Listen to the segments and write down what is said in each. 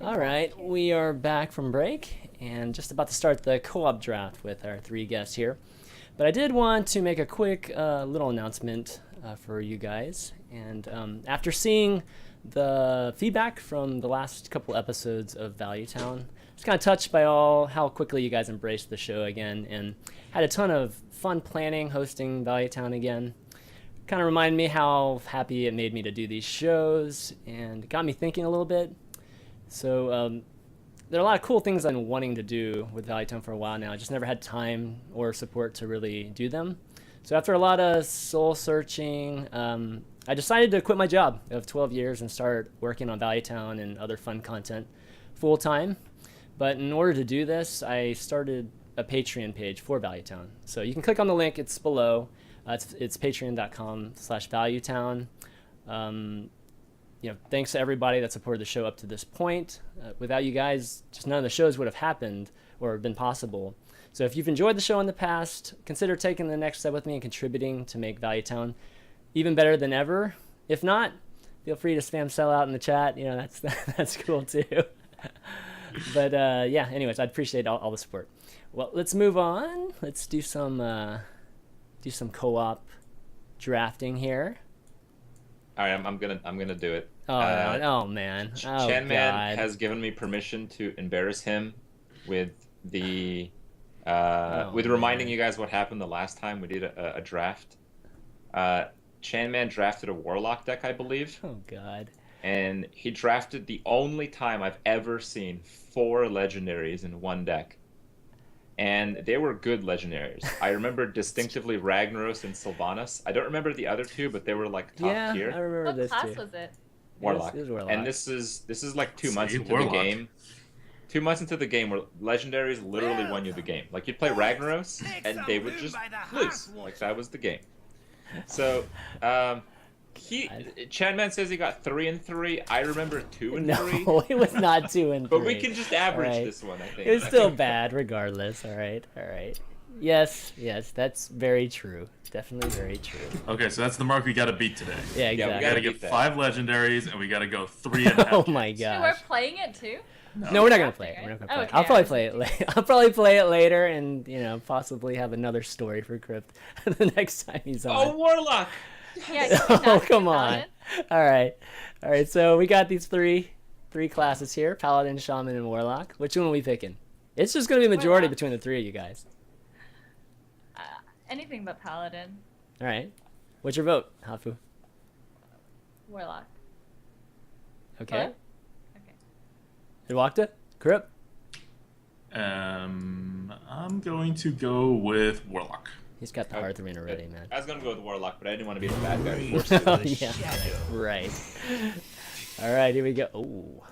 All right, we are back from break and just about to start the co-op draft with our 3 guests here. But I did want to make a quick little announcement for you guys. And after seeing the feedback from the last couple episodes of Value Town, I was kind of touched by how quickly you guys embraced the show again and had a ton of fun planning hosting Value Town again. Kind of reminded me how happy it made me to do these shows and got me thinking a little bit. So there are a lot of cool things I've been wanting to do with Value Town for a while now. I just never had time or support to really do them. So after a lot of soul searching, I decided to quit my job of 12 years and start working on Value Town and other fun content full time. But in order to do this, I started a Patreon page for Value Town. So you can click on the link, it's below. It's patreon.com/valuetown. Thanks to everybody that supported the show up to this point. Without you guys, just none of the shows would have happened or been possible. So if you've enjoyed the show in the past, consider taking the next step with me and contributing to make Value Town even better than ever. If not, feel free to spam sellout in the chat. That's cool too. But anyways, I'd appreciate all the support. Well, let's move on. Let's do some co-op drafting here. All right, I'm gonna do it. Oh man, ChanManV has given me permission to embarrass him with reminding you guys what happened the last time we did a draft. ChanManV drafted a Warlock deck, I believe. Oh god. And he drafted the only time I've ever seen 4 legendaries in one deck. And they were good legendaries. I remember distinctively Ragnaros and Sylvanas. I don't remember the other 2, but they were like top tier. Yeah, I remember this too. What class was it? Warlock. It was Warlock. And this is like 2 months into Warlock. the game. 2 months into the game where legendaries literally won you the game. Like you'd play Ragnaros and they would just lose. Like that was the game. So ChanManV says he got 3 and 3. I remember 2 and 3. No, it was not 2 and 3. But we can just average Right. this one, I think. It was still bad regardless. All right. Yes, that's very true. Definitely very true. Okay, so that's the mark we got to beat today. Yeah, Yeah, we exactly. We got to beat get that. 5 legendaries, and we got to go 3.5. Oh my So gosh. we're playing it too? No, we're not gonna play it. We're not gonna play it. Okay, I'll probably I play it later. I'll probably play it later, and possibly have another story for Crypt the next time he's on. Oh, Warlock! Yeah, you can Oh, ask come about on. it. All right. So we got these three classes here: Paladin, Shaman, and Warlock. Which one are we picking? It's just gonna be a majority Warlock. between the 3 of you guys. Anything but Paladin. All right. What's your vote, Hafu? Warlock. Okay. What? Okay. Iwakta? Crypt? I'm going to go with Warlock. He's got the Hearth Arena ready, man. I was gonna go with Warlock, but I didn't want to be the bad guy. Oh, yeah. Right. All right, here we go. Oh.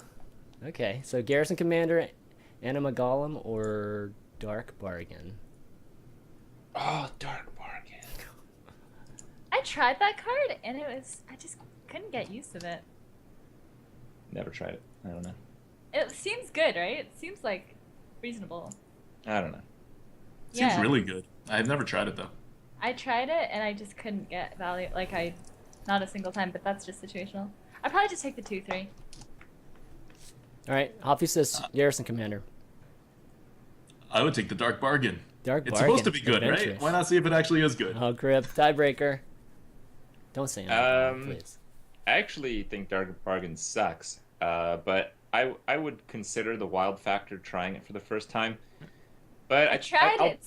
Okay, so Garrison Commander, Anima Golem, or Dark Bargain? Oh, Dark Bargain. I tried that card and I just couldn't get used to it. Never tried it. I don't know. It seems good, right? It seems like reasonable. I don't know. Seems Yeah. really good. I've never tried it though. I tried it and I just couldn't get value. Not a single time, but that's just situational. I'd probably just take the 2/3. All right, Hafu says Garrison Commander. I would take the Dark Bargain. Dark It's Bargain. supposed to be good, right? Adventurous. Why not see if it actually is good? Oh, Crypt. Tiebreaker. Don't say anything, please. I actually think Dark Bargain sucks, but I would consider the wild factor trying it for the first time. But I tried it.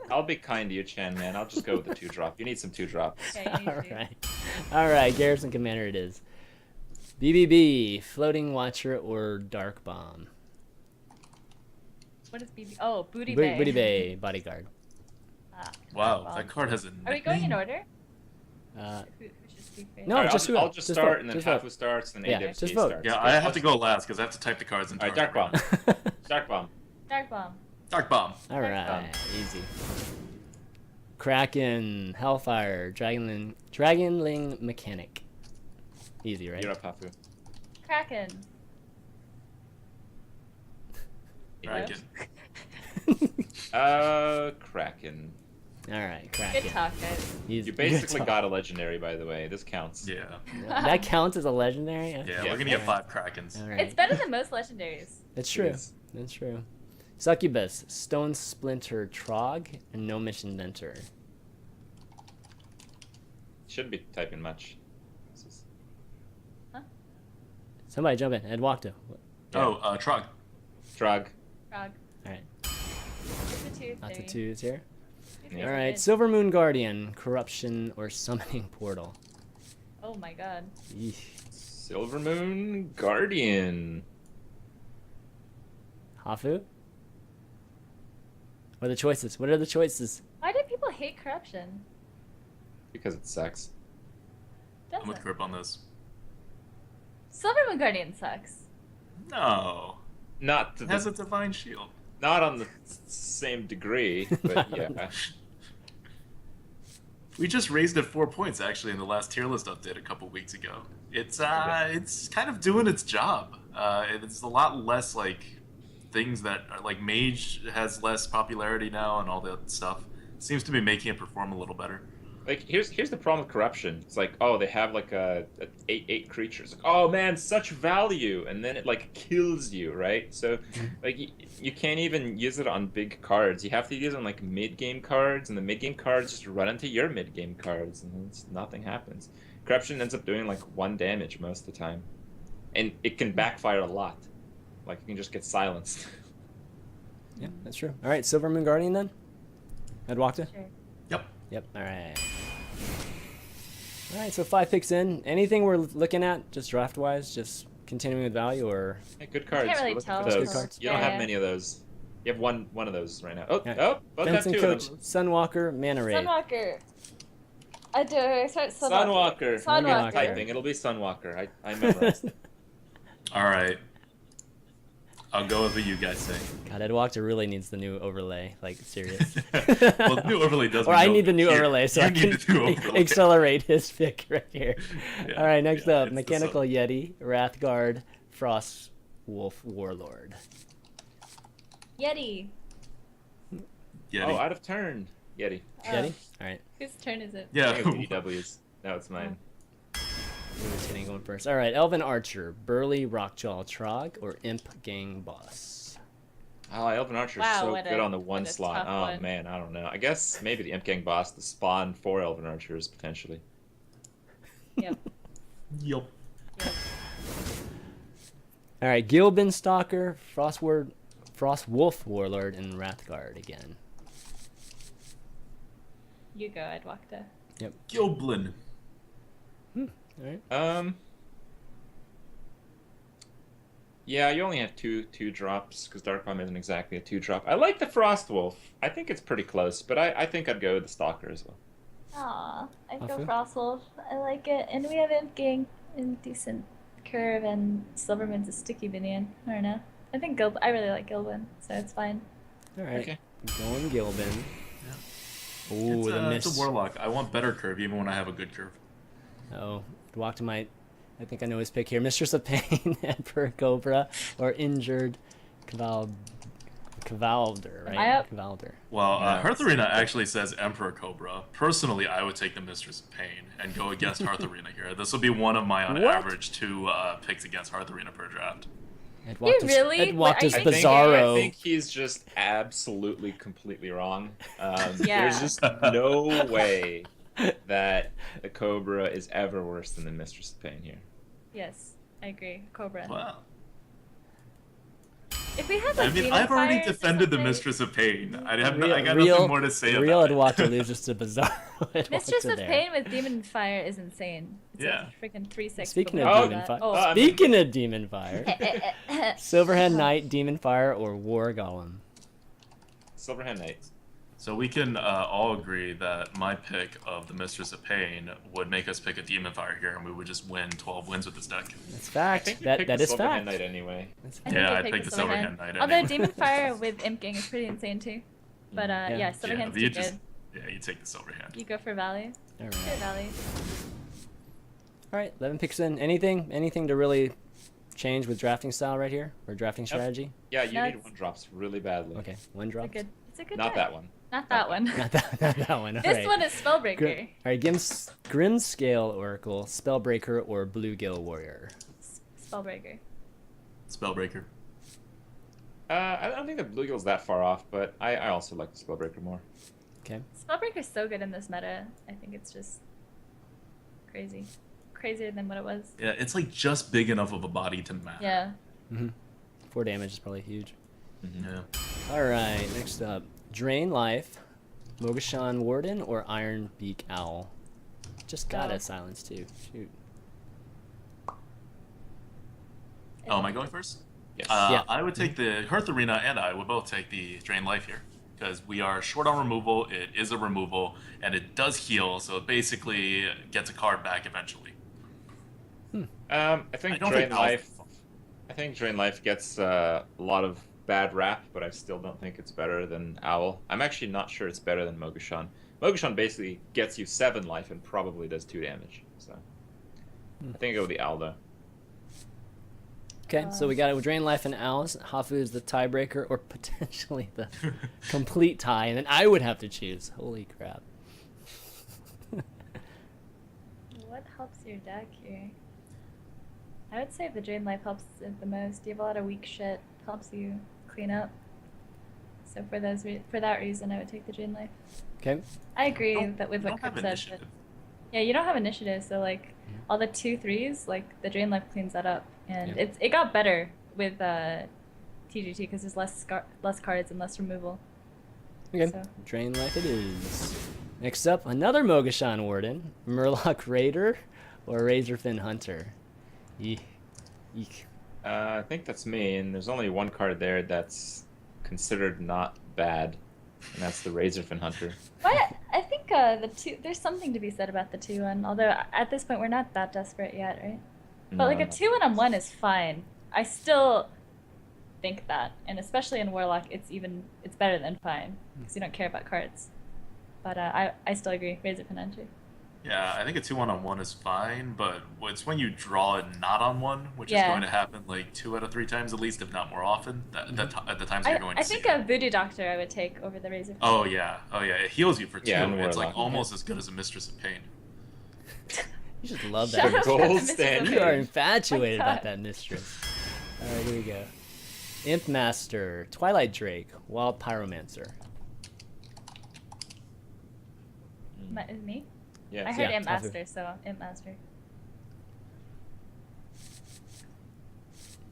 I'll be kind to you, ChanManV. I'll just go with the 2-drop. You need some 2-drops. Okay, you need to. All right, Garrison Commander it is. BBB, Floating Watcher, or Dark Bomb? What is BB? Oh, Booty Bay. Booty Bay, Bodyguard. Wow, Well, that card has a Are we going in order? Uh, Who should speak first? No, Alright, just I'll vote. just Just start, vote. and then Just vote. Hafu starts, and then Yeah, ADWCTA just vote. starts. Yeah, I have to go last because I have to type the cards in. All right, Dark Bomb. Dark Bomb. Dark Bomb. Dark Bomb. All right, easy. Kraken, Hellfire, Dragonling Mechanic. Easy, right? You're up, Hafu. Kraken. Kraken. Kraken. All right, crack Good it. talk, guys. You Good basically talk. got a legendary, by the way. This counts. Yeah. That counts as a legendary? Yeah, Yeah. we're gonna get 5 Krakens. All right. It's better than most legendaries. It's true. is. It's true. Succubus, Stone Splinter Trog, and No Mission Mentor. Shouldn't be typing much. This is... Somebody jump in. ADWCTA. Oh, Trog. Trog. Frog. All right. It's a 2. Lots of twos here. Good. All right. Silver Moon Guardian, Corruption, or Summoning Portal. Oh my god. Eesh. Silver Moon Guardian. Hafu? What are the choices? What are the choices? Why do people hate corruption? Because it sucks. I'm with Doesn't. Krip on this. Silver Moon Guardian sucks. No. Not to It has the, a divine shield. not on the same degree, but yeah. We just raised it 4 points actually in the last tier list update a couple weeks ago. It's kind of doing its job. It's a lot less like things that are like Mage has less popularity now and all that stuff. Seems to be making it perform a little better. Like here's the problem with corruption. It's like, oh, they have like a 8/8 creature. It's like, oh man, such value, and then it like kills you, right? So like you can't even use it on big cards. You have to use it on like mid game cards, and the mid game cards just run into your mid game cards, and then nothing happens. Corruption ends up doing like 1 damage most of the time, and it can backfire a lot. Like you can just get silenced. Yeah, that's true. All right, Silver Moon Guardian then? ADWCTA? Sure. Yep. Yep, all right. All right, so 5 picks in. Anything we're looking at, just draft-wise, just continuing with value, or... Yeah, good cards. Can't really We're looking tell. for those. Good cards. You don't have Yeah. many of those. You have one of those right now. Oh, Yeah. oh, both have Fencing 2 Coach, of them. Sunwalker, Mana Ray. Sunwalker. I do. I start Sunwalker. Sunwalker. Typing. It'll be Sunwalker. I memorized it. All right. I'll go with what you guys say. God, ADWCTA really needs the new overlay, like, serious. Well, the new overlay does. Or I need the new overlay so you I need can the new overlay. accelerate his pick right here. Yeah, All right, next yeah, up, it's the Mechanical Yeti, Wrathguard, Frost Wolf Warlord. Yeti. Yeti. Oh, out of turn. Yeti. Yeti? All right. Whose turn is it? Yeah. I think it's ADW's. No, it's mine. Who's getting going first? All right, Elven Archer, Burly Rockjaw Trog, or Imp Gang Boss. Oh, Elven Archer's Wow, so what good a- on the one what a slot. tough Oh one. man, I don't know. I guess maybe the Imp Gang boss, the spawn for Elven Archers potentially. Yep. Yup. Yep. All right, Gilbin Stalker, Frost Wolf Warlord, and Wrathguard again. You go, ADWCTA. Gilblin. All right. Yeah, you only have two drops because Dark Bomb isn't exactly a 2-drop. I like the Frost Wolf. I think it's pretty close, but I think I'd go with the Stalker as well. Aw, I go Hafu? Frostwolf. I like it. And we have Imp Gang in decent curve, and Silverman's a sticky minion. I don't know. I think I really like Gilbin, so it's fine. All right. Okay. Going Gilbin. Ooh, It's the miss. a warlock. I want better curve even when I have a good curve. Oh, walked to my. I think I know his pick here. Mistress of Pain, Emperor Cobra, or Injured Cavalder, right? Am I up? Cavalder. Well, Yeah. Hearth Arena actually says Emperor Cobra. Personally, I would take the Mistress of Pain and go against Hearth Arena here. This will be one of my, on What? average, 2 picks against Hearth Arena per draft. really? Wait, are ADWCTA's you I Bizarro. think he's just absolutely, completely wrong. Yeah. There's just no way that the Cobra is ever worse than the Mistress of Pain here. Yes, I agree. Cobra. Wow. If we have I mean, I've already defended the Mistress of Pain. I got nothing more to say real about it. ADWCTA loses to Bizarro. Mistress ADWCTA of there. Pain with Demon Fire is insane. It's Yeah. a freaking 3/6. Speaking but of we Demon love Fire, that. Oh, I mean- speaking of Demon Fire, oh. Silverhand Knight, Demon Fire, or War Golem. Silverhand Knight. So we can all agree that my pick of the Mistress of Pain would make us pick a Demon Fire here, and we would just win 12 wins with this deck. That's I fact. think you That picked that the is Silverhand fact. Knight anyway. That's I fact. Yeah, think I'd I pick picked the Silverhand Knight Although anyway. Demon Fire with Imp Gang is pretty insane too. But Yeah. yeah, Silverhand's you too just, good. yeah, you take the Silverhand. You go for value. All Good right. value. All right. 11 picks in. Anything to really change with drafting style right here, or drafting strategy? Yeah, you No, need it's- 1-drops really badly. Okay, one It's drop. a good. It's a good. Not deck. that one. Not that one. Not that one. All This right. one is Spellbreaker. All right, Grimscale Oracle, Spellbreaker, or Bluegill Warrior. Spellbreaker. Spellbreaker. I don't think the Bluegill's that far off, but I also like the Spellbreaker more. Okay. Spellbreaker's so good in this meta. I think it's just crazy. Crazier than what it was. Yeah, it's like just big enough of a body to matter. Yeah. 4 damage is probably huge. Yeah. All right, next up, Drain Life, Mogashan Warden, or Iron Beak Owl. Just got a silence too. Shoot. Oh, am I going first? Yes. Yeah. I would take the Hearth Arena, and I would both take the Drain Life here because we are short on removal. It is a removal, and it does heal, so it basically gets a card back eventually. I think don't Drain think Owl's Life. I think Drain Life gets a lot of bad rap, but I still don't think it's better than Owl. I'm actually not sure it's better than Mogashan. Mogashan basically gets you 7 life and probably does 2 damage. So I think I go with the Owl though. Okay, so we got it with Drain Life and Owls. Hafu is the tiebreaker, or potentially the complete tie, and then I would have to choose. Holy crap. What helps your deck here? I would say the Drain Life helps it the most. You have a lot of weak shit. Helps you clean up. So for that reason, I would take the Drain Life. Okay. I agree that with We what don't have Krip said. initiative. Yeah, you don't have initiative, so like all the 2/3s, like the Drain Life cleans that up, and Yeah. it got better with TGT because there's less cards and less removal. Okay. So. Drain Life it is. Next up, another Mogashan Warden, Murloc Raider, or Razorfin Hunter. Eek. Eek. I think that's me, and there's only one card there that's considered not bad, and that's the Razorfin Hunter. But I think the two. There's something to be said about the 2/1. Although at this point we're not that desperate yet, right? But like a 2/1 is fine. I still think that, and especially in Warlock, it's better than fine because you don't care about cards. But I still agree. Razorfin Hunter. Yeah, I think a 2-1-1 is fine, but it's when you draw it not on 1, which is Yeah. going to happen like 2 out of 3 times at least, if not more often. At the times you're going to I see think it. a Voodoo Doctor I would take over the Razorfin. Oh yeah, it heals you for 2. Yeah, and It's like Warlock. almost as good as a Mistress of Pain. You just love Shut that. up, gold Mrs. standard. You are Okay. infatuated My about God. that mistress. Alright, here we go. Imp Master, Twilight Drake, Wild Pyromancer. Is me? Yes. I heard Yeah, Imp Hafu. Master, so Imp Master.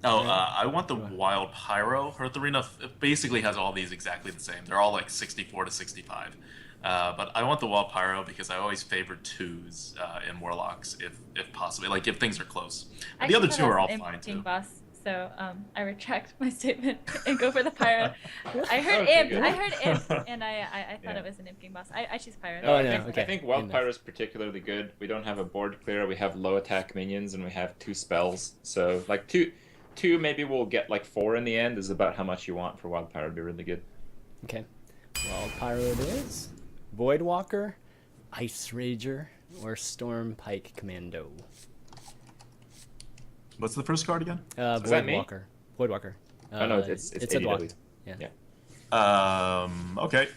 Oh, I want the Wild Pyro. Hearth Arena basically has all these exactly the same. They're all like 64 to 65. But I want the Wild Pyro because I always favor 2s in Warlocks if possible, like if things are close. I The other actually 2 thought are I all was fine Imp too. Boss, so I retract my statement and go for the Pyro. I heard Okay, Imp, good. I heard Imp, and I thought Yeah. it was an Imp King Boss. I choose Pyro. Oh, I no, think, okay. I think Wild Goodness. Pyro is particularly good. We don't have a board clear. We have low attack minions, and we have 2 spells. So like two maybe we'll get like 4 in the end. Is about how much you want for Wild Pyro to be really good. Okay. Wild Pyro it is. Voidwalker, Ice Rager, or Storm Pike Commando. What's the first card again? Is that me? Voidwalker. Voidwalker. Oh no, it's a ADW. dwarf. Yeah. Yeah. Okay.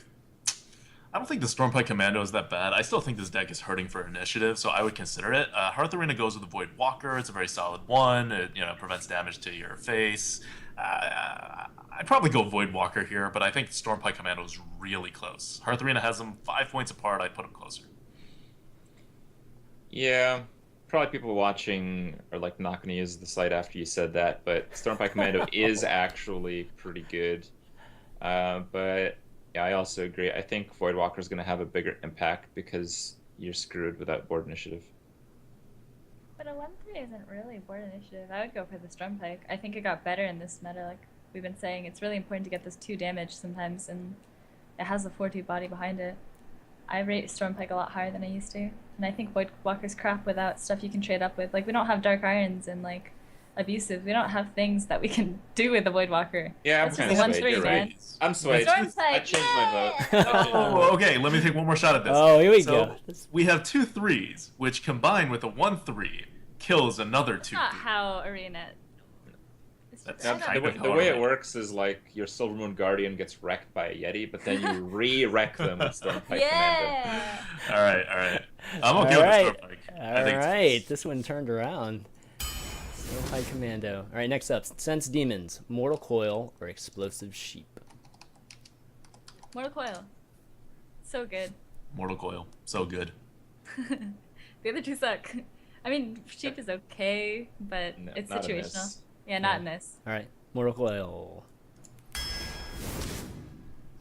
I don't think the Stormpike Commando is that bad. I still think this deck is hurting for initiative, so I would consider it. Hearth Arena goes with the Void Walker. It's a very solid one. It prevents damage to your face. I'd probably go Void Walker here, but I think Stormpike Commando is really close. Hearth Arena has them 5 points apart. I'd put them closer. Yeah, probably people watching are like not going to use the site after you said that, but Stormpike Commando is actually pretty good. But yeah, I also agree. I think Voidwalker is going to have a bigger impact because you're screwed without board initiative. But a 1/3 isn't really board initiative. I would go for the Stormpike. I think it got better in this meta. Like we've been saying, it's really important to get this 2 damage sometimes, and it has a 4/2 body behind it. I rate Stormpike a lot higher than I used to, and I think Voidwalker's crap without stuff you can trade up with. Like we don't have Dark Irons and like Abusive. We don't have things that we can do with the Voidwalker. Yeah, I'm It's kind just of a swayed. 1/3, You're man. right. I'm swayed. Stormpike, I changed my vote. yeah! I changed my Oh, vote. okay. Let me take one more shot at this. Oh, here we So, go. we have 2 3s, which combined with a 1/3 kills another 2. Not how Arena. It's That's Now, I the, don't way, know. the way it works is like your Silver Moon Guardian gets wrecked by a Yeti, but then you re-wreck them with Stormpike Commando. Yeah. All right. I'm All okay with right. the Stormpike. All right. This one turned around. Stormpike Commando. All right, next up, Sense Demons, Mortal Coil, or Explosive Sheep. Mortal Coil. So good. Mortal Coil, so good. The other two suck. I mean, Sheep is okay, but No, it's not in situational. this. Yeah, not in this. All right, Mortal Coil.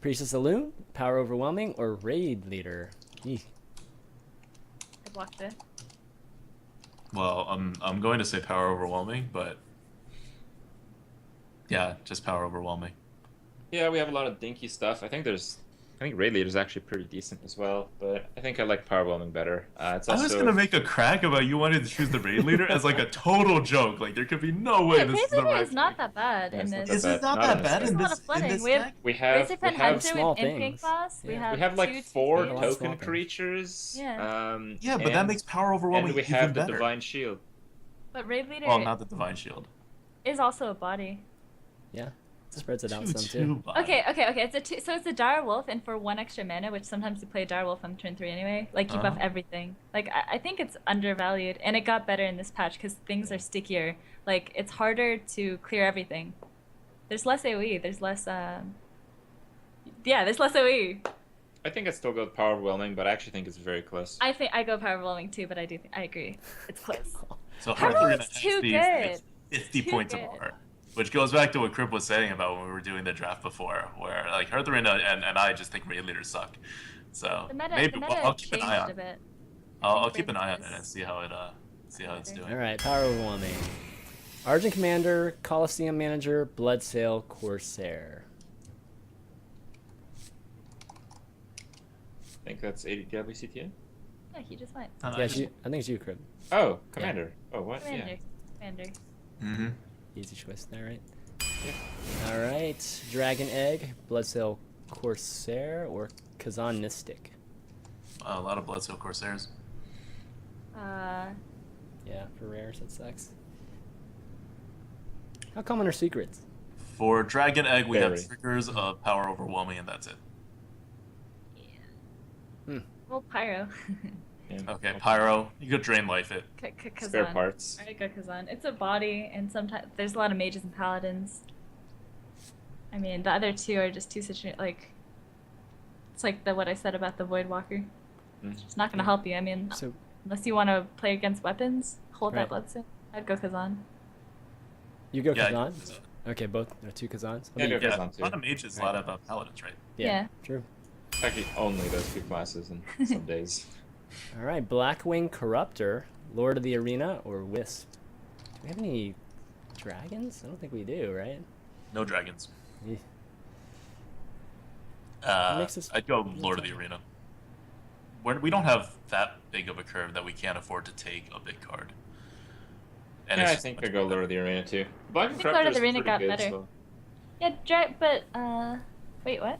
Priestess Saloon, Power Overwhelming, or Raid Leader? Eeh. I blocked it. Well, I'm going to say power overwhelming, but yeah, just power overwhelming. Yeah, we have a lot of dinky stuff. I think Raid Leader is actually pretty decent as well, but I think I like Power Overwhelming better. It's I was also gonna make a crack about you wanting to choose the raid leader as like a total joke. Like there could be no way Yeah, this Raid is the Leader right. is not pick. that bad Yeah, in it's not this. that Is it not Not that in bad this in There's a lot this of flooding. in this We have deck? we have Razor Pen Hunter small with Impian things. Class. We Yeah. have we have like two 4 A lot of TCs. small token things. creatures. Yeah. Yeah, but that makes power overwhelming And we even have the better. Divine Shield. But Raid Leader Well, not the divine shield. is also a body. Yeah, it spreads it out Two, some two too. body. Okay. It's a two, so it's a Dire Wolf, and for 1 extra mana, which sometimes you play Dire Wolf on turn 3 anyway. Like you buff Uh-huh. everything. Like I think it's undervalued, and it got better in this patch because things are stickier. Like it's harder to clear everything. There's less AOE. There's less. Yeah, there's less AOE. I think I'd still go with Power Overwhelming, but I actually think it's very close. I think I go Power Overwhelming too, but I agree. It's close. So Power Hearthrend Overwhelming's has too these good. at 50 Too points good. apart, which goes back to what Krip was saying about when we were doing the draft before, where like Hearthrend and I just think raid leaders suck. So The meta, maybe the meta I'll keep an changed eye on a it. bit. I'll think keep an eye on Raid it and is see how it's better. doing. All right, Power Overwhelming. Argent Commander, Coliseum Manager, Bloodsail, Corsair. I think that's ADWCTA. Yeah, he just went. Yeah, I think it's you, Crib. Oh, Commander. Oh, what? Commander. Yeah. Commander. Mm-hmm. Easy choice there, right? All right, Dragon Egg, Bloodsail, Corsair, or Kazan Mystic. A lot of Bloodsail Corsairs. Yeah, for rares, that sucks. How common are secrets? For Dragon Egg, we Very. have triggers of Power Overwhelming, and that's it. Well, Pyro. Yeah. Okay, Pyro, you could Drain Life it. Kazan. Spare parts. I go Kazan. It's a body, and sometimes there's a lot of mages and paladins. I mean, the other two are just too like. It's like what I said about the Void Walker. Mm. It's not gonna help you. I mean, So, unless you want to play against weapons, hold Right. that Bloodsail. I'd go Kazan. you go Yeah, Kazan? Okay, both are 2 Kazans? Yeah, go yeah, Kazan a too. lot of mages, a lot of paladins, right? Yeah. True. Actually, only those 2 classes in some days. All right, Blackwing Corruptor, Lord of the Arena, or Wisp. Do we have any dragons? I don't think we do, right? No dragons. Eh. Makes us- I'd go Lord of the Arena. We don't have that big of a curve that we can't afford to take a big card. And Yeah, it's I just think much I go better. Lord of the Arena too. Black think and Lord of Corruptor the is Arena pretty got good, better. so- Yeah, wait, what?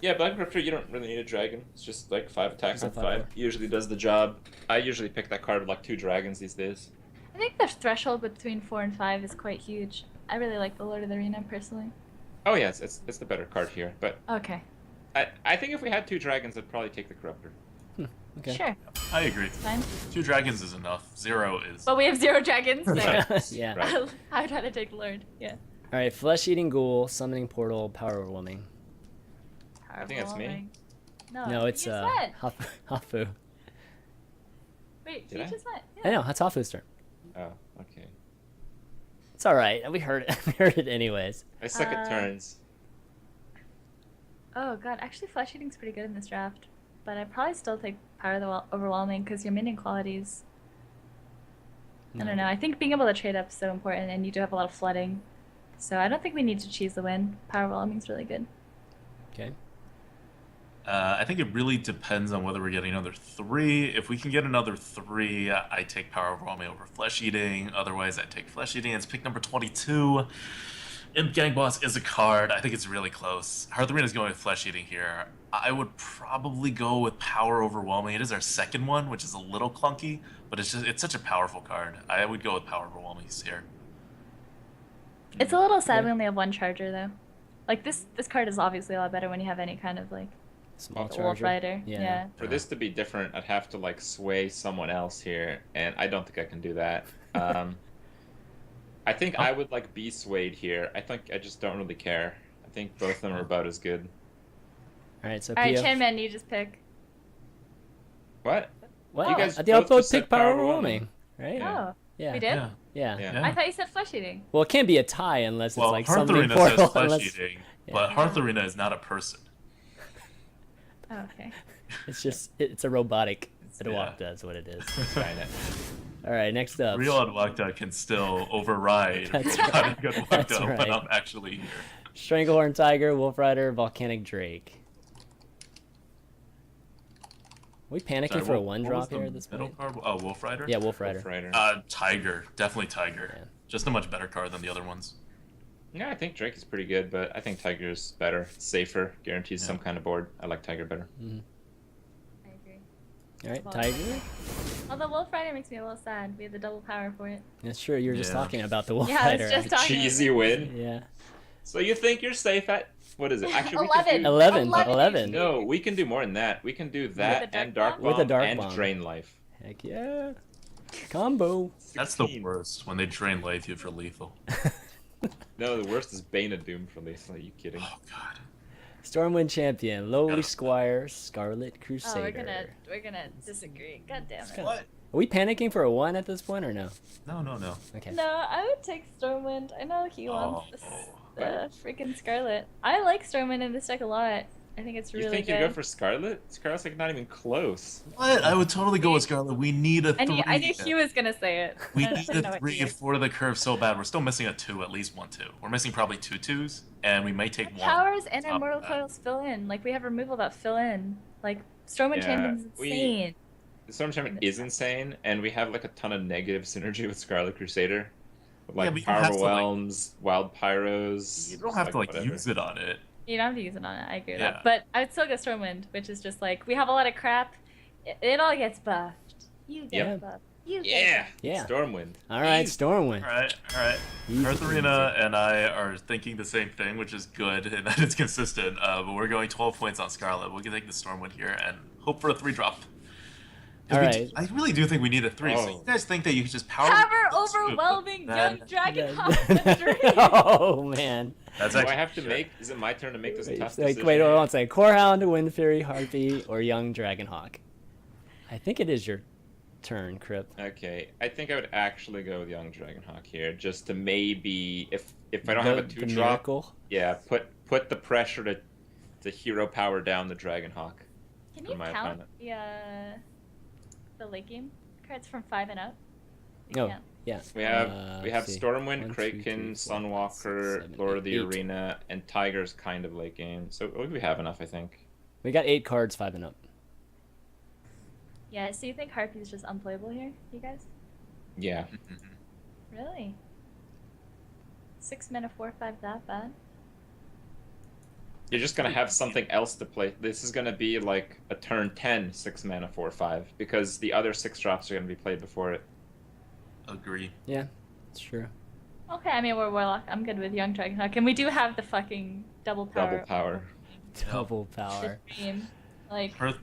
Yeah, Black and Corruptor, you don't really need a dragon. It's just like 5 attacks on It's a 5. 5/4. Usually does the job. I usually pick that card with like 2 dragons these days. I think the threshold between 4 and 5 is quite huge. I really like the Lord of the Arena personally. Oh yeah, it's the better card here. But Okay, I think if we had 2 dragons, I'd probably take the Corruptor. Okay. sure, I agree. fine. 2 dragons is enough. 0 is. But we have 0 dragons, so Yeah. Right. I'd rather take Lord. Yeah. All right, Flesh-Eating Ghoul, Summoning Portal, Power Overwhelming. I think that's me. Overwhelming. No, No, you it's just went. Hafu. Wait, Did you I? just went. I Yeah. know, that's Hafu's turn. Oh, okay. It's all right. We heard it. We heard it anyways. I suck at turns. Oh god, actually Flesh Eating's pretty good in this draft. But I'd probably still take Power of the Overwhelming because your minion qualities. I don't know. I think being able to trade up is so important, and you do have a lot of flooding. So I don't think we need to choose the win. Power Overwhelming's really good. Okay. I think it really depends on whether we're getting another 3. If we can get another 3, I take Power Overwhelming over Flesh Eating. Otherwise, I take Flesh Eating. It's pick number 22. Imp Gang Boss is a card. I think it's really close. Hearthrend is going with Flesh Eating here. I would probably go with Power Overwhelming. It is our second one, which is a little clunky, but it's such a powerful card. I would go with Power Overwhelming here. It's a little sad Yeah. we only have one charger though. Like this card is obviously a lot better when you have any kind of like Small Wolf charger. Rider. Yeah. Yeah. For this to be different, I'd have to like sway someone else here, and I don't think I can do that. I think I would like be swayed here. I think I just don't really care. I think both of them are about as good. All right, so All right, Pio. ChanManV, you just pick. What? Well, You guys I think I'll both both just said pick power power overwhelming, right? Yeah. Oh, Yeah. we did? Yeah. Yeah. Yeah. Yeah. I thought you said flesh eating. Well, it can't be a tie unless Well, it's like Hearth something Arena portal. says flesh Unless eating, Yeah. but Hearth Arena is not a person. Oh, okay. it's a robotic Yeah. ADWCTA, that's what it is. Kinda. All right, next up. Real ADWCTA can still override That's not right. a good That's ADWCTA right. when I'm actually here. Stranglehorn Tiger, Wolf Rider, Volcanic Drake. Are we panicking Sorry, for a what- one what drop was the here at this middle point? card? Oh, Wolf Rider? Yeah, Wolf Rider. Wolf Rider. Tiger. Definitely Tiger. Yeah. Just a much better card than the other ones. Yeah, I think Drake is pretty good, but I think Tiger's better, safer, guarantees Yeah. some kind of board. I like Tiger better. I agree. All right, Well- Tiger. Although Wolf Rider makes me a little sad. We had the double power for it. That's true. You were just Yeah. talking about the Wolf Yeah, I was Rider. just talking. Cheesy win. Yeah. So you think you're safe at what is it? Actually, we can 11. do, 11. 11. 11. no, we can do more than that. We can do that Dark and Dark Bomb? With a Bomb Dark and Bomb. Drain Life. Heck yeah. Combo. That's the 16. worst, when they drain life you for lethal. No, the worst is Bane of Doom for Lethal. Are you kidding? Oh, God. Stormwind Champion, Lowly Yeah. Squire, Scarlet Oh, Crusader. we're gonna disagree. God damn it. What? Are we panicking for a 1 at this point or no? No, no, no. Okay. No, I would take Stormwind. I know he wants Oh. freaking Scarlet. I like Stormwind in this deck a lot. I think it's You really think good. you go for Scarlet? Scarlet's like not even close. What? I would totally go with Scarlet. We need a 3. I knew he was gonna say it. We I need didn't know a what 3 he is. for the curve so bad. We're still missing a 2, at least 1 2. We're missing probably 2 2s, and we might take 1. Powers and on our top Mortal of that. Coils fill in. Like we have removal that fill in. Like Stormwind Yeah, Champion's we- insane. Storm Champion is insane, and we have like a ton of negative synergy with Scarlet Crusader. With, like Yeah, but you don't have Power to, like- Wild Pyros. You don't have to, like, whatever. use it on it. You don't have to use it on it. I agree with Yeah. that. But I'd still go Stormwind, which is just like we have a lot of crap. It all gets buffed. You get Yeah. buffed. You get Yeah. buffed. Yeah. Stormwind. All right, Easy. Stormwind. All right. Easy Earth peasy. Arena and I are thinking the same thing, which is good, and that it's consistent. But we're going 12 points on Scarlet. We can take the Stormwind here and hope for a 3 drop. 'Cause All we right. I really do think we need a 3. So Oh. you guys think that you can just power Power the 2, overwhelming but young then- dragon Yeah. hawk the dream. Oh man. That's Do I actually have to shit. make? Is it my turn to make this Wait, tough like, decision? wait, hold on a second. Corehound, Wind Fury, Harpy, or Young Dragonhawk? I think it is your turn, Krip. Okay, I think I would actually go with Young Dragonhawk here, just to maybe if I don't have a 2 the drop, miracle. yeah, put the pressure to hero power down the Dragonhawk. Can For you my count opponent. the late game cards from 5 and up? You No. can't. Yeah. We have let's see. Stormwind, 1, 2, Kraken, 3, 4, 5, 6, Sunwalker, 7, Lord of the 8. Arena, and Tiger's kind of late game. So we have enough, I think. We got 8 cards, 5 and up. Yeah, so you think Harpy's just unplayable here, you guys? Yeah. Really? 6 mana 4/5 that bad? You're just gonna have something else to play. This is gonna be like a turn 10 6 mana 4/5 because the other 6 drops are gonna be played before it. Agree. Yeah, it's true. Okay, I mean we're Warlock. I'm good with Young Dragonhawk, and we do have the fucking double power. Double power. Double power. The dream. Like, Earth,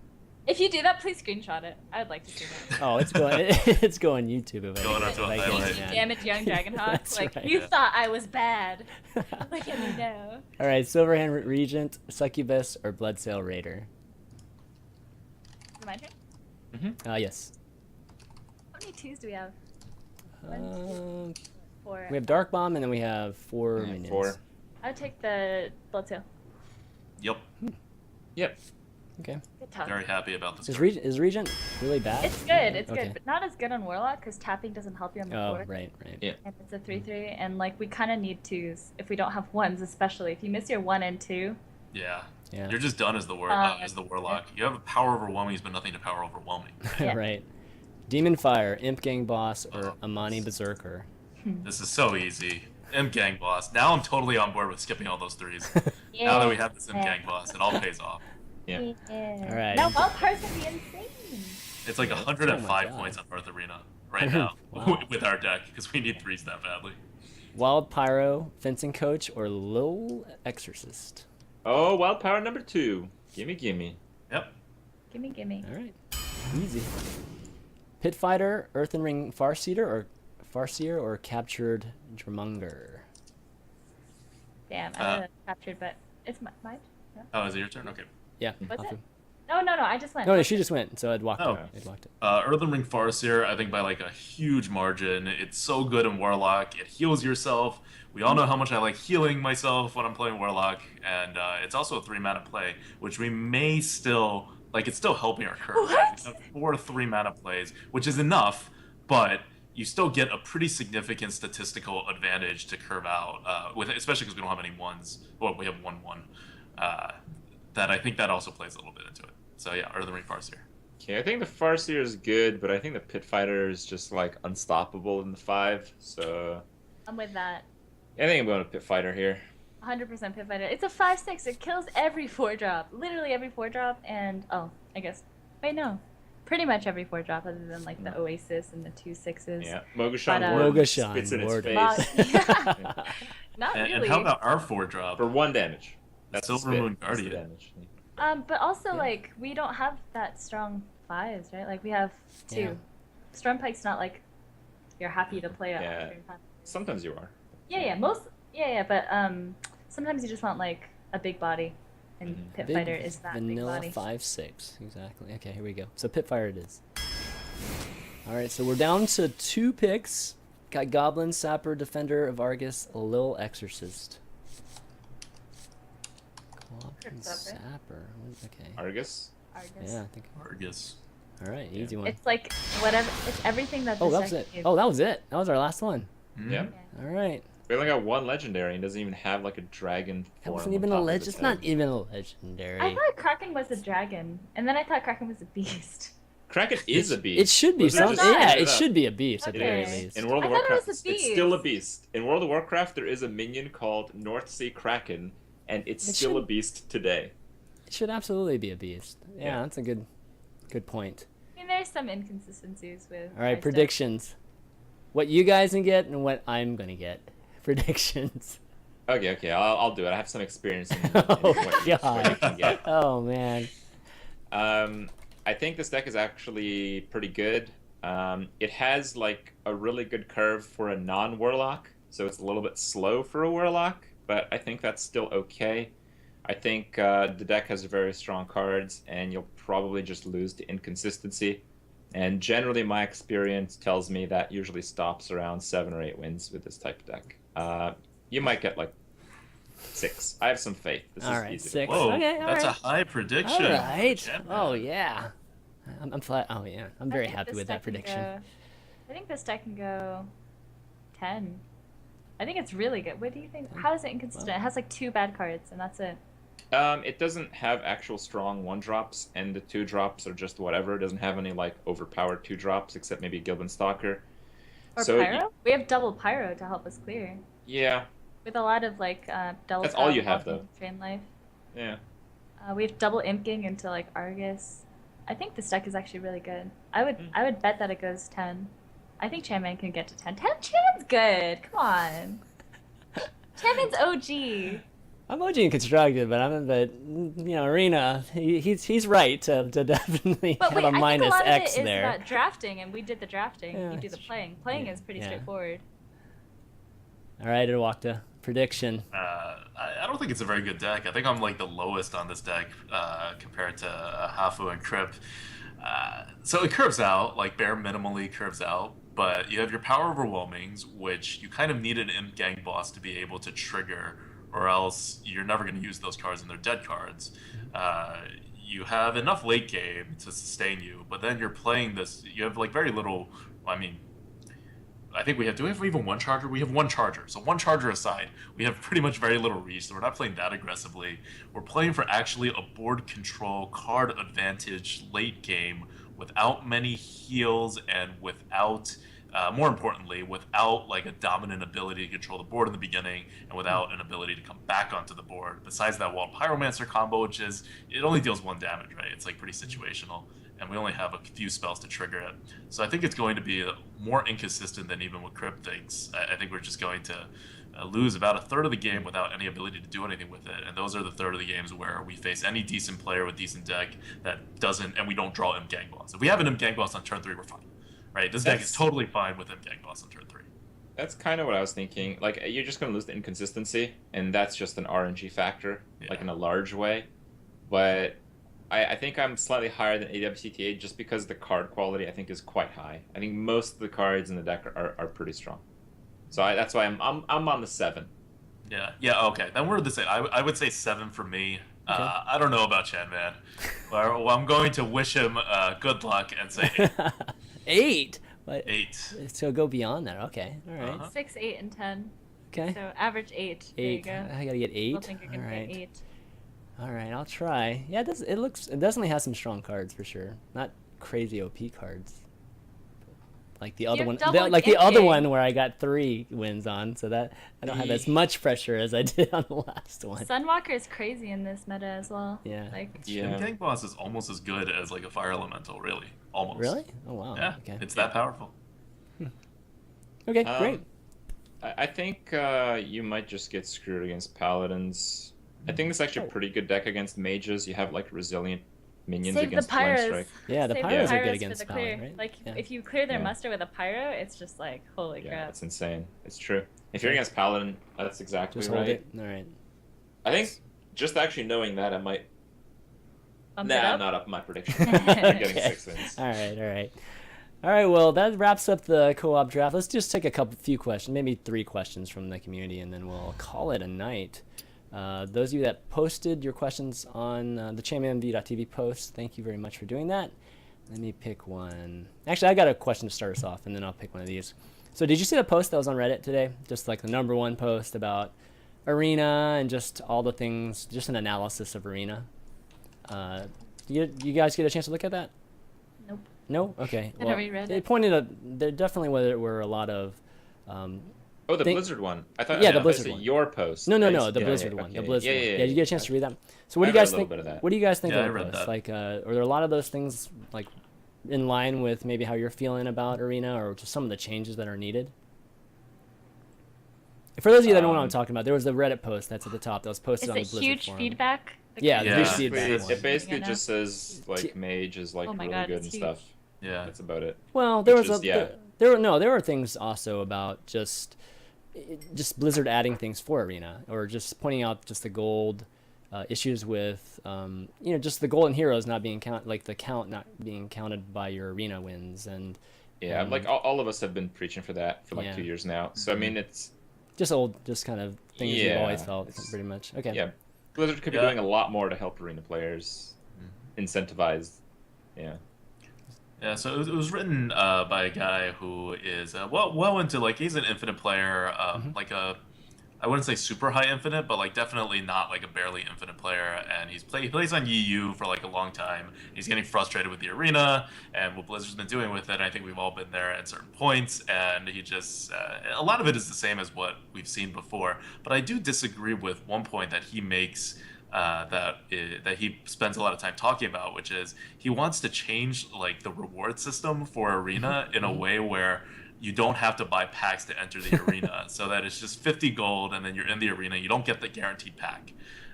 if you do that, please screenshot it. I'd like to see that. Oh, it's going. It's going YouTube. If I Going can- onto a if I highlight. can, You man. damage Young Dragonhawk. That's Like, right. you Yeah. thought I was bad. Look at me now. All right, Silverhand Regent, Succubus, or Bloodsail Raider. Is it my turn? Yes. How many 2s do we have? Um, 4. we have Dark Bomb, and then we have 4 Yeah, minions. 4. I would take the Bloodsail. yep. Yep. Okay. Good talk. Very happy about this. Is, card. is Regent really bad? It's good, it's Okay. good, but not as good on Warlock because tapping doesn't help you on the Oh, board. right. Yeah. And it's a 3/3, and like we kind of need 2s if we don't have 1s, especially if you miss your 1 and 2. Yeah. Yeah. You're just done as the as the warlock. You have power overwhelming, but nothing to power overwhelming. Yeah. Right. Demon Fire, Imp Gang Boss, or Oh. Amani Berserker. This is so easy. Imp Gang Boss. Now I'm totally on board with skipping all those 3s. Yeah. Now that we have this Imp Gang Boss, it all pays off. Yeah. All right. Now wild cards would be insane. It's like Yeah, 105 oh my points God. on Earth Arena right now Wow. with our deck because we need 3s that badly. Wild Pyro, Fencing Coach, or Lil Exorcist? Oh, Wild Power number 2. Gimme, gimme. Yep. Gimme, gimme. All right, easy. Pit Fighter, Earthen Ring Farseer, or Captured Drumunger? Damn, I would have captured, but it's mine. No? Oh, is it your turn? Okay. Yeah. Was Hafu. it? No, I just went. No, she just went, so I'd walked Oh. it. I'd walked it. Earthen Ring Farseer, I think by like a huge margin. It's so good in Warlock. It heals yourself. We all know how much I like healing myself when I'm playing Warlock, and it's also a 3-mana play, which we may still like. It's still helping our curve. Right? We have 4 3-mana plays, which is enough, but you still get a pretty significant statistical advantage to curve out, with especially because we don't have any ones. Well, we have 1/1. That I think that also plays a little bit into it. So yeah, Earthen Ring Farseer. Okay, I think the Farseer is good, but I think the Pit Fighter is just like unstoppable in the 5. So I'm with that. I think I'm going to Pit Fighter here. 100% Pit Fighter. It's a 5/6. It kills every 4-drop. Literally every 4-drop, and I guess. Wait, no. Pretty much every 4-drop, other than like the Oasis and the 2/6s. Yeah, Mogashan But, Ward Mogashan spits in its Ward. face Not And, really. and how about our 4-drop? for 1 damage. That's the Silver spit. Moon That's the Guardian. damage. But also like we don't have that strong 5s, right? Like we have 2. Yeah. Stormpike's not like you're happy to play it. Yeah. Sometimes you are. Yeah, but sometimes you just want like a big body, and Pit Big Fighter is that big vanilla body. 5/6, exactly. Okay, here we go. So Pit Fire it is. All right, so we're down to 2 picks. Got Goblin, Sapper, Defender of Argus, Lil Exorcist. Goblin, Sapper. Sapper. Okay. Argus. Argus. Yeah, I think. Argus. All right, easy one. It's like whatever. It's everything that. Oh, this that was deck it. gives. Oh, that was it. That was our last one. Yeah. All right. We only got 1 legendary and doesn't even have like a dragon That form. wasn't on even top a of legend. its It's head. not even a legendary. I thought Kraken was a dragon, and then I thought Kraken was a beast. Kraken is a beast. It should be Wasn't it something. just Yeah, straight it up? should be a beast at It the very Okay. least. In World of I thought it Warcraft, was a it's still a beast. beast. In World of Warcraft, there is a minion called North Sea Kraken, and it's It still a should- beast today. It should absolutely be a beast. Yeah, Yeah. that's a good point. I mean, there's some inconsistencies with. All right, my predictions. What you guys can get and what I'm gonna get. Predictions. Okay, I'll do it. I have some experience in Oh, what you God. can get. Oh man. I think this deck is actually pretty good. It has like a really good curve for a non-Warlock, so it's a little bit slow for a Warlock, but I think that's still okay. I think the deck has very strong cards, and you'll probably just lose to inconsistency. And generally, my experience tells me that usually stops around 7 or 8 wins with this type of deck. You might get like 6. I have some faith. This All is right, easy to 6. play. Whoa, Okay, all that's right. a high prediction. All right. Champ. Oh yeah. I'm flat. Oh yeah. I'm very I think happy this with that deck can prediction. go- I think this deck can go 10. I think it's really good. What do you think? How is it inconsistent? Well- It has like 2 bad cards, and that's it. It doesn't have actual strong 1-drops, and the 2-drops are just whatever. It doesn't have any like overpowered 2-drops, except maybe Gilban Stalker. Or So Pyro? We have double Pyro to help us clear. Yeah, With a lot of like double. That's all you Spell, have, though. Train life. yeah. We have double Imking into like Argus. I think this deck is actually really good. I Hmm. would bet that it goes 10. I think ChanMan can get to 10. ChanMan's good. Come on. ChanMan's OG. I'm OG constructed, but Arena. He's right to definitely But have wait, a I think a minus lot X of it is there. about drafting, and we did the drafting. Yeah, you do the that's playing. Playing yeah, is pretty yeah. straightforward. All right, ADWCTA. Prediction. I don't think it's a very good deck. I think I'm like the lowest on this deck compared to Hafu and Krip. So it curves out, like bare minimally curves out, but you have your Power Overwhelmings, which you kind of need an Imp Gang boss to be able to trigger, or else you're never going to use those cards and they're dead cards. You have enough late game to sustain you, but then you're playing this, you have like very little, I mean, I think we have, do we have even one charger? We have one charger. So one charger aside, we have pretty much very little reach, so we're not playing that aggressively. We're playing for actually a board control, card advantage late game without many heals and without, more importantly, without like a dominant ability to control the board in the beginning and without an ability to come back onto the board. Besides that Wall Pyromancer combo, which is, it only deals 1 damage, right? It's like pretty situational. and we only have a few spells to trigger it. So I think it's going to be more inconsistent than even what Krip thinks. I think we're just going to lose about a third of the game without any ability to do anything with it, and those are the third of the games where we face any decent player with decent deck that doesn't, and we don't draw Imp Gang Boss. If we have an Imp Gang Boss on turn 3, we're fine, right? This deck is totally fine with Imp Gang Boss on turn 3. That's kind of what I was thinking. Like, you're just going to lose the inconsistency, and that's just an RNG factor, like in a large way. But I think I'm slightly higher than ADWCTA just because the card quality I think is quite high. I think most of the cards in the deck are pretty strong. So that's why I'm on the 7. Yeah. Okay. Then we're the same. I would say 7 for me. Okay. I don't know about ChanManV. Well, I'm going to wish him good luck and say 8. 8. But 8. So go beyond that. Okay. All right. 6, 8, and 10. Okay. So average 8. 8. There you go. I gotta get 8. I think I can all right. get 8. All right. I'll try. Yeah. It definitely has some strong cards for sure. Not crazy OP cards. Like the other one, the other one where I got 3 wins on, so that I don't have as much pressure as I did on the last one. Sunwalker is crazy in this meta as well. Yeah. Imp Gang Boss is almost as good as like a Fire Elemental, really. Almost. Really? Oh wow. Yeah. Okay. It's that powerful. Okay, great. I think you might just get screwed against Paladins. I think it's actually a pretty good deck against mages. You have like resilient minions against Flame Strike. Yeah, the pyros are good against Paladin, right? Like, if you clear their muster with a pyro, it's just like, holy crap. Yeah, it's insane. It's true. If you're against Paladin, that's exactly just right. Hold it. All right. I think just actually knowing that, I might... I'm not up my prediction. I'm getting 6 wins. All right, well, that wraps up the co-op draft. Let's just take a few questions, maybe 3 questions from the community, and then we'll call it a night. Those of you that posted your questions on the ChanManV.tv post, thank you very much for doing that. Let me pick one. Actually, I got a question to start us off, and then I'll pick one of these. So did you see the post that was on Reddit today? Just like the #1 post about Arena and just all the things, just an analysis of Arena. You guys get a chance to look at that? Nope. No? Okay. I never read it. It pointed out there definitely were a lot of... Oh, the Blizzard one. I thought. Yeah, the Blizzard one. Your post. No, the Blizzard one. The Blizzard one. Yeah, you get a chance to read that. So what do you guys think? What do you guys think of the post? Like, are there a lot of those things like in line with maybe how you're feeling about Arena, or just some of the changes that are needed? For those of you that don't know what I'm talking about, there was the Reddit post that's at the top that was posted on the Blizzard huge forum. feedback? Yeah, yeah. Huge feedback. It basically just says like Mage is like really good and stuff. Yeah, that's about it. Well, there were things also about just Blizzard adding things for Arena, or just pointing out just the gold issues with just the golden heroes not being the count not being counted by your Arena wins, and like all of us have been preaching for that for like 2 years now. So I mean, it's just kind of things we've always felt pretty much. Okay. Yeah, Blizzard could be doing a lot more to help Arena players incentivize. Yeah, so it was written by a guy who is well into, like, he's an Infinite player, like I wouldn't say super high Infinite, but like definitely not like a barely Infinite player, and he plays on EU for like a long time. He's getting frustrated with the Arena and what Blizzard's been doing with it. I think we've all been there at certain points, and he just a lot of it is the same as what we've seen before. But I do disagree with one point that he makes. That he spends a lot of time talking about, which is he wants to change like the reward system for Arena in a way where you don't have to buy packs to enter the Arena, so that it's just 50 gold and then you're in the Arena. You don't get the guaranteed pack.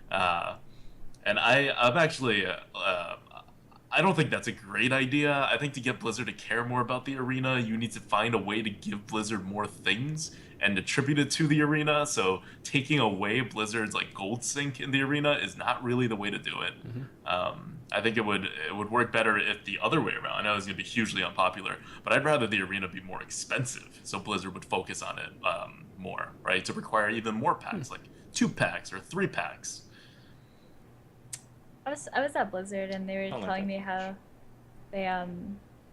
And I'm actually I don't think that's a great idea. I think to get Blizzard to care more about the Arena, you need to find a way to give Blizzard more things and attribute it to the Arena. So taking away Blizzard's like gold sink in the Arena is not really the way to do it. I think it would work better if the other way around. I know it's gonna be hugely unpopular, but I'd rather the Arena be more expensive, so Blizzard would focus on it more, right? To require even more packs, like 2 packs or 3 packs. I was at Blizzard and they were telling me how they I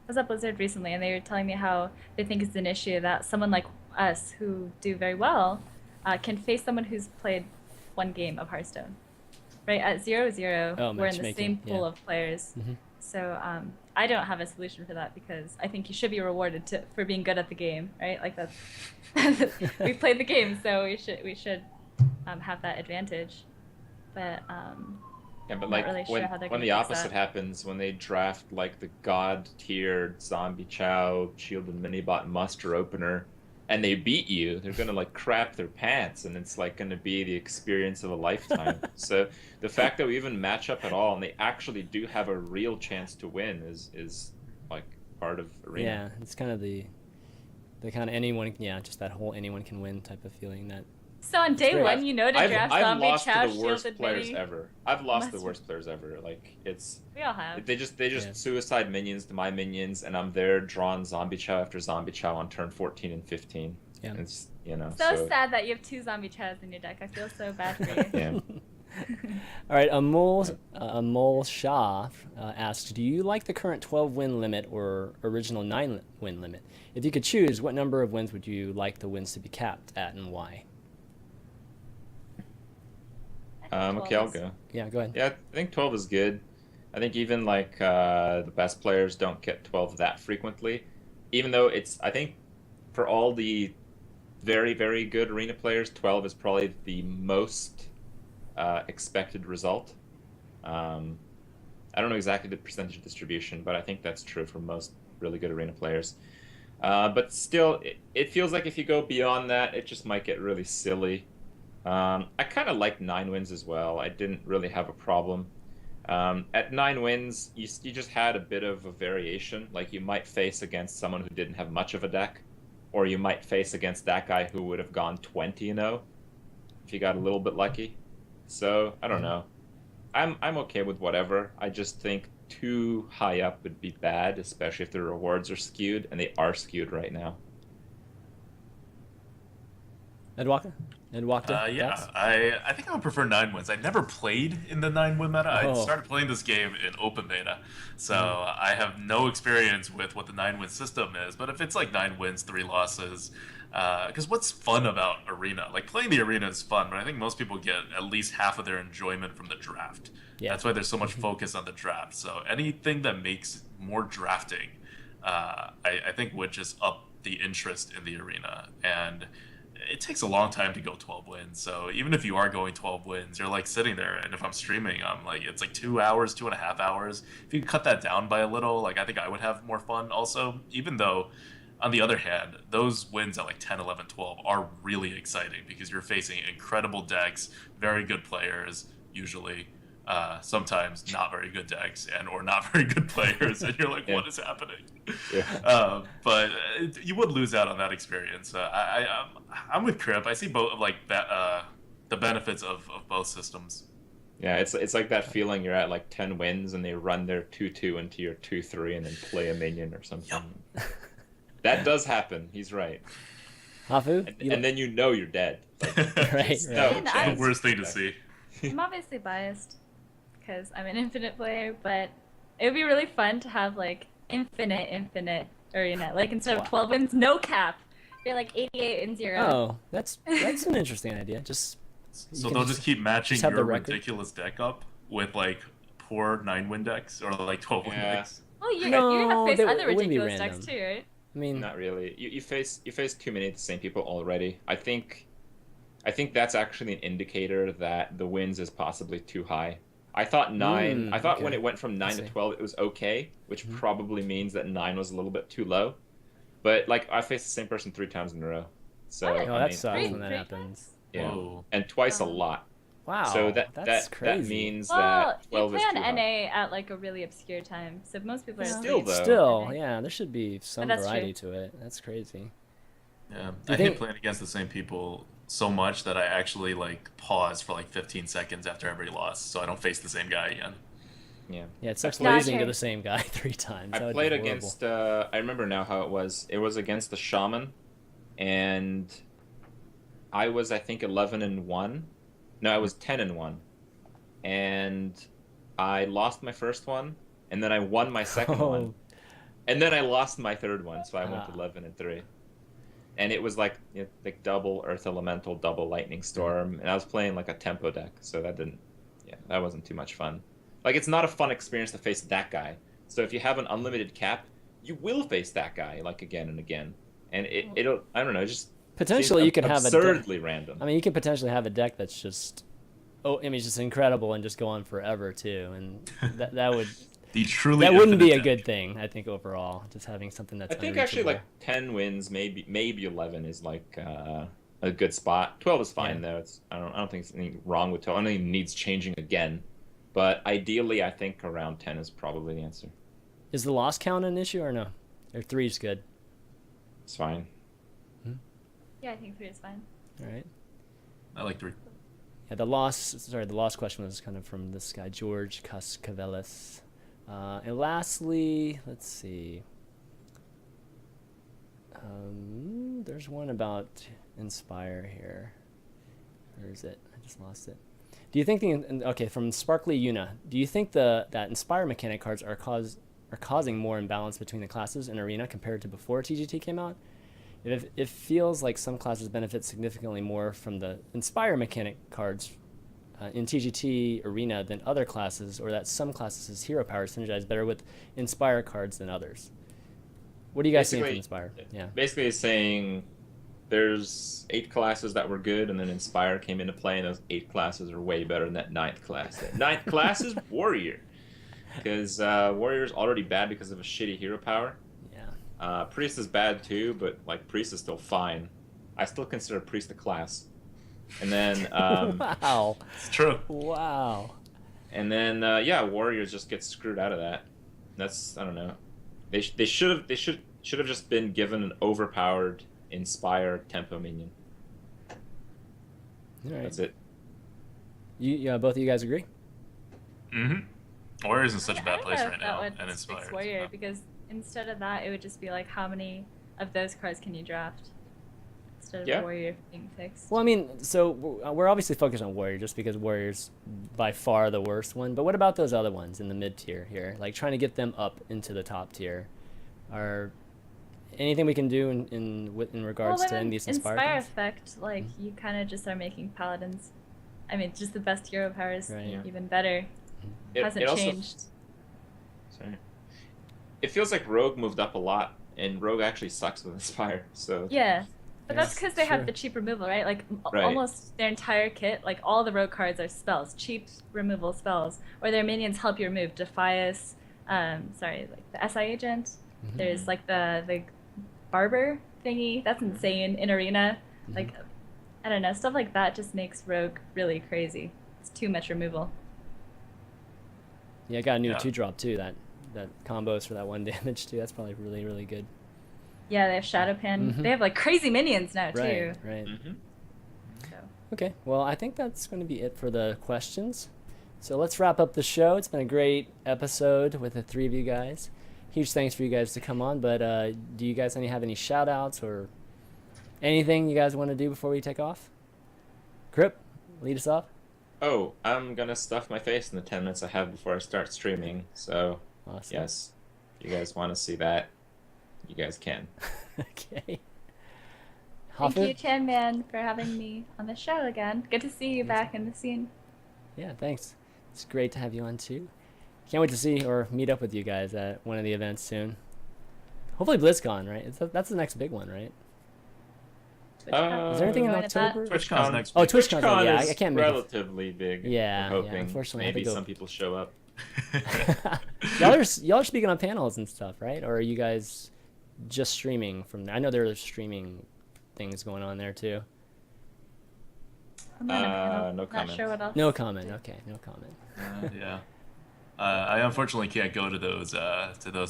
was at Blizzard recently and they were telling me how they think it's an issue that someone like us who do very well can face someone who's played 1 game of Hearthstone. Right, at 0-0, we're in the same pool of players. So I don't have a solution for that, because I think you should be rewarded for being good at the game, right? Like that's we played the game, so we should have that advantage. But Yeah, but I'm like not really sure how they're when gonna the fix opposite that. happens, when they draft like the god-tiered Zombie Chow, Shielded Minibot muster opener, and they beat you, they're gonna like crap their pants, and it's like gonna be the experience of a lifetime. So the fact that we even match up at all, and they actually do have a real chance to win, is like part of Arena. Yeah, it's kind of the kind of anyone, yeah, just that whole anyone can win type of feeling that. So on day great. one, you know to draft I've Zombie lost Chow, to the worst Shielded players Mini. ever. I've lost to the Must- worst players ever. Like it's We all have. they just Yeah. suicide minions to my minions, and I'm there drawing Zombie Chow after Zombie Chow on turn 14 and 15. Yeah. And it's so So sad that you have 2 Zombie Chows in your deck. I feel so bad for you. Yeah. All right, Amol Shah asks, do you like the current 12 win limit or original 9 win limit? If you could choose, what number of wins would you like the wins to be capped at, and why? Okay, I'll go. Yeah, go ahead. Yeah, I think 12 is good. I think even like the best players don't get 12 that frequently, even though I think for all the very, very good Arena players, 12 is probably the most expected result. I don't know exactly the percentage distribution, but I think that's true for most really good Arena players. But still, it feels like if you go beyond that, it just might get really silly. I kind of like 9 wins as well. I didn't really have a problem. At 9 wins, you just had a bit of a variation. Like you might face against someone who didn't have much of a deck, or you might face against that guy who would have gone 20-0 if you got a little bit lucky. So I don't know. I'm okay with whatever. I just think too high up would be bad, especially if the rewards are skewed, and they are skewed right now. Edwaka? Yeah, thoughts? I think I would prefer 9 wins. I never played in the 9 win meta. I Oh. started playing this game in open beta, so I have no experience with what the 9 win system is. But if it's like 9 wins, 3 losses, because what's fun about Arena? Like playing the Arena is fun, but I think most people get at least half of their enjoyment from the draft. Yeah. That's why there's so much focus on the draft. So anything that makes more drafting, I think would just up the interest in the Arena. And it takes a long time to go 12 wins. So even if you are going 12 wins, you're like sitting there. And if I'm streaming, I'm like, it's like 2 hours, 2.5 hours. If you cut that down by a little, like I think I would have more fun also, even though on the other hand, those wins at like 10, 11, 12 are really exciting because you're facing incredible decks, very good players, usually. Sometimes not very good decks or not very good players, and you're like, Yeah. what is happening? Yeah. But you would lose out on that experience. I'm with Krip. I see both like the benefits of both systems. Yeah, it's like that feeling you're at like 10 wins and they run their 2-2 into your 2-3 and then play a minion or something. That does happen. He's right. Hafu? And then you know you're dead. Like, Right, no right. Yeah, chance. The worst thing to see. I'm obviously biased because I'm an infinite player, but it would be really fun to have like infinite Arena. Like instead of 12 wins, no cap. You're like 88 and 0. Oh, that's an interesting idea. Just So can they'll just- just keep matching just have the your record. ridiculous deck up with like poor 9 win decks or like 12 win Yeah. decks. Oh, you're No, gonna face they- other it wouldn't be ridiculous decks random. too, right? I mean, Not really. You face too many of the same people already. I think that's actually an indicator that the wins is possibly too high. I thought 9. I thought when okay. it went from 9 see. to 12, it was okay, which probably means that 9 was a little bit too low. But like I faced the same person 3 times in a row. So Oh, oh, I that mean, sucks Three- when that three happens. yeah. Whoa. And twice a Oh. lot. Wow, So that's that crazy. means Well, that you 12 play is on too high. NA at like a really obscure time, so most people are Still, asleep. though. Still, yeah, there should be some that's variety true. to it. That's crazy. Yeah, you I think- hate playing against the same people so much that I actually like pause for like 15 seconds after every loss, so I don't face the same guy again. Yeah. Yeah, it sucks played- losing to Gotcha. the same guy 3 times. That I would played be horrible. against. I remember now how it was. It was against the Shaman, and I was I think 11-1. No, I was 10-1, and I lost my first one, and then I won my second Oh. one, and then I lost my third one, so I went Ah. 11-3. And it was like like double Earth Elemental, double Lightning Storm, and I was playing like a tempo deck, so that wasn't too much fun. Like it's not a fun experience to face that guy. So if you have an unlimited cap, you will face that guy like again and again, and it'll I don't know, just Potentially, seems you could have a deck. absurdly random. I mean, you could potentially have a deck that's just I mean, it's just incredible and just go on forever too. And that would The truly that wouldn't be a infinite good thing, I think, overall. Just having something that's I think actually unreachable. like 10 wins, maybe 11 is like a good spot. 12 is fine Yeah. though. I don't think there's anything wrong with 12. I don't think it needs changing again. But ideally, I think around 10 is probably the answer. Is the loss count an issue or no? Or 3 is good. It's fine. Yeah, I think 3 is fine. All right. I like 3. Yeah, the loss question was kind of from this guy, George Cascavelis. And lastly, let's see. There's one about Inspire here. Where is it? I just lost it. Do you think from Sparkly Una, do you think that Inspire mechanic cards are causing more imbalance between the classes in Arena compared to before TGT came out? It feels like some classes benefit significantly more from the Inspire mechanic cards in TGT Arena than other classes, or that some classes' hero power synergize better with Inspire cards than others. What do you guys think from Inspire? Yeah. Basically, it's saying there's 8 classes that were good, and then Inspire came into play, and those 8 classes are way better than that 9th class. That 9th class is Warrior, because Warrior's already bad because of a shitty hero power. Yeah. Priest is bad too, but like Priest is still fine. I still consider Priest a class. And then Wow. It's true. Wow. and then Warriors just get screwed out of that. That's I don't know. They should have just been given an overpowered Inspire tempo minion. All right. That's it. Both of you guys agree? Mm-hmm. Warrior's in such a I bad don't place know right if now, that and would Inspire. fix Warrior, because instead of that, it would just be like, how many of those cards can you draft instead of Yeah. Warrior being fixed? Well, I mean, so we're obviously focused on Warrior just because Warrior's by far the worst one. But what about those other ones in the mid tier here? Like trying to get them up into the top tier. Are anything we can do in regards well, to any of these Inspire Inspire things? effect, like you kind of just are making Paladins. I mean, just the best hero powers Right. even better. It Hasn't also- changed. Sorry. It feels like Rogue moved up a lot, and Rogue actually sucks with Inspire. So Yeah. But that's Yes, because they sure. have the cheap removal, right? Like Right. almost their entire kit, like all the rogue cards are spells, cheap removal spells, or their minions help you remove. Defias, like the SI agent. Mhm. There's like the barber thingy. That's insane in Arena. Like I don't know, stuff like that just makes Rogue really crazy. It's too much removal. Yeah, I got a new Yeah. 2-drop too. That combos for that 1 damage too. That's probably really, really good. Yeah, they have Shadow Pan. Mhm. They have like crazy minions now too. Right, right. Mhm. So. Okay, well, I think that's going to be it for the questions. So let's wrap up the show. It's been a great episode with the 3 of you guys. Huge thanks for you guys to come on, but do you guys have any shout outs or anything you guys want to do before we take off? Krip, lead us off. Oh, I'm gonna stuff my face in the 10 minutes I have before I start streaming. So Awesome. yes, if you guys want to see that, you guys can. Okay. Thank you, Hafu? ChanManV, for having me on the show again. Good to see you back in the scene. Yeah, thanks. It's great to have you on too. Can't wait to see or meet up with you guys at one of the events soon. Hopefully BlizzCon, right? That's the next big one, right? TwitchCon. Is there anything in Going at that? October? TwitchCon's next Oh, week. TwitchCon. TwitchCon Yeah, is I can't make it. relatively big. Yeah, we're yeah, hoping unfortunately, I have to maybe go. some people show up. y'all are speaking on panels and stuff, right? Or are you guys just streaming from there? I know there are streaming things going on there too. I'm not a panel. No Not comment. sure what else. No comment. Okay, no comment. Yeah. I unfortunately can't go to those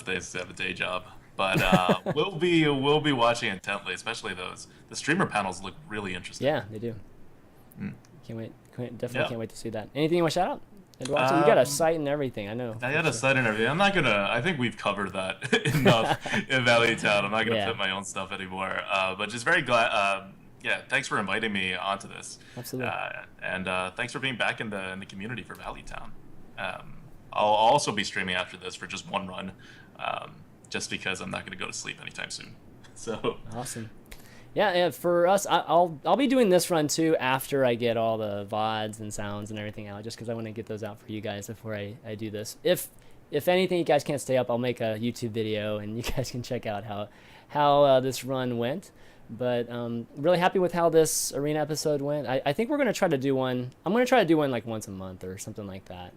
days to have a day job, but we'll be watching intently, especially those. The streamer panels look really interesting. Yeah, they do. Mm. Can't wait. Definitely Yeah. can't wait to see that. Anything you want to shout out? Eduardo, you got a Um, site and everything. I know. I got a site and everything. I'm not gonna. I think we've covered that enough in Valley Town. I'm not gonna Yeah. put my own stuff anymore. But just very glad. Yeah, thanks for inviting me onto this. Absolutely. And thanks for being back in the community for Valley Town. I'll also be streaming after this for just one run, just because I'm not gonna go to sleep anytime soon. So Awesome. Yeah, for us, I'll be doing this run too after I get all the VODs and sounds and everything out, just because I want to get those out for you guys before I do this. If anything, you guys can't stay up, I'll make a YouTube video and you guys can check out how this run went. But really happy with how this arena episode went. I think we're going to try to do one. I'm going to try to do one like once a month or something like that,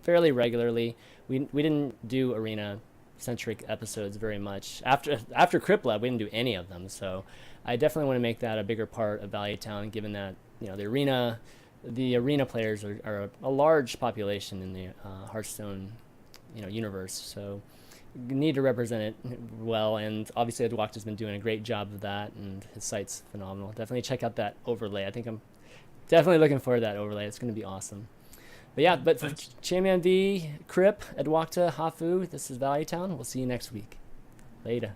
fairly regularly. We didn't do arena-centric episodes very much. After Crip Lab, we didn't do any of them. So I definitely want to make that a bigger part of Value Town, given that the arena players are a large population in the Hearthstone universe. So need to represent it well, and obviously ADWCTA's been doing a great job of that, and his site's phenomenal. Definitely check out that overlay. I think I'm definitely looking forward to that overlay. It's going to be awesome. But yeah, for ChanManV, Krip, ADWCTA, Hafu, this is Value Town. We'll see you next week. Later.